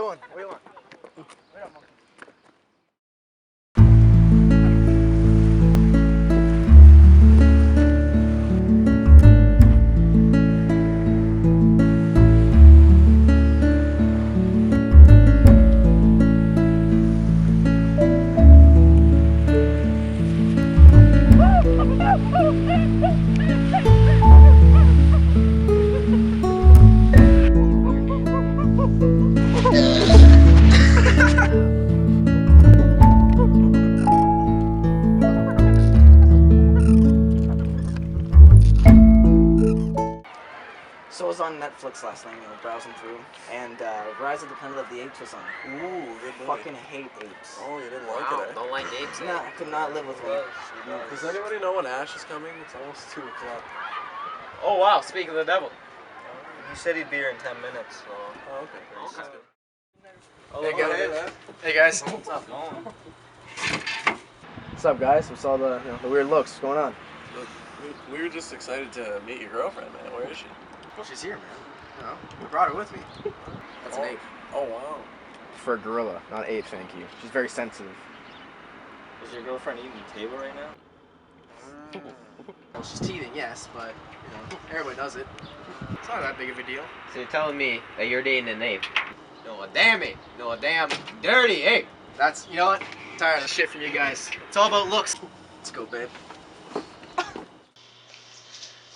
going? Where you going? Wait up, monkey. So I was on Netflix last night, browsing through, and Rise of the Planet of the Apes was on. Ooh, good movie. Fucking hate apes. Oh, you didn't like it, eh? Don't like apes, eh? Nah, I could not live with one. Does anybody know when Ash is coming? It's almost 2 o'clock. Oh wow, speak of the devil. He said he'd be here in 10 minutes, so... Oh, okay. Oh, Hey, look, hey, man. hey guys. What's up? What's up, guys? We saw the weird looks. What's going on? Look, we were just excited to meet your girlfriend, man. Where is she? She's here, man. You know, I brought her with me. That's an ape. Oh, wow. For a gorilla, not ape, thank you. She's very sensitive. Is your girlfriend eating the table right now? Well, she's teething, yes, but, you know, everybody does it. It's not that big of a deal. So you're telling me that you're dating an ape? No, a damn ape. No, a damn dirty ape. That's, you know what? I'm tired of this shit from you guys. It's all about looks. Let's go, babe.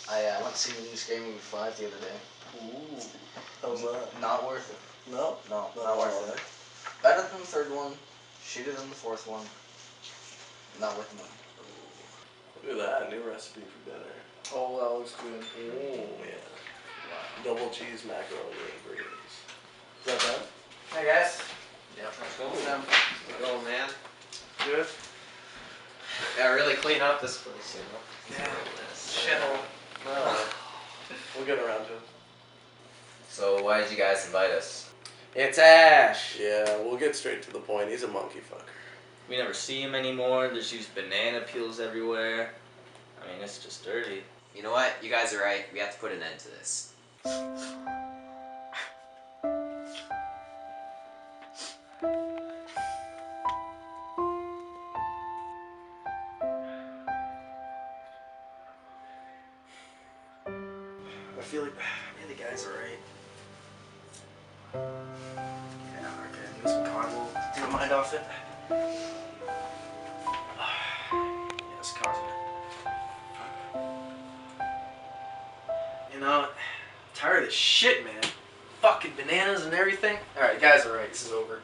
I went to see the new Scary Movie 5 the other day. Ooh. How's that? Not worth it. No? No, Not not worth it. Better than the third one, shitter than the fourth one. Not worth the money. Look at that, new recipe for dinner. Oh, that looks good. Oh, yeah. Wow. Double cheese macaroni and greens. Is that bad? Hey, guys. Yeah, let's go, man. Good. Yeah, really clean up this place, you know. Yeah. Shithole. No. We'll get around to it. So why did you guys invite us? It's Ash! Yeah, we'll get straight to the point. He's a monkey fucker. We never see him anymore. There's used banana peels everywhere. I mean, it's just dirty. You know what? You guys are right. We have to put an end to this. I feel like maybe the guys are right. Yeah, okay. Maybe some carnival. Take my mind off it. Yes, car's You know, I'm tired of this shit, man. Fucking bananas and everything. Alright, guys are right. This is over.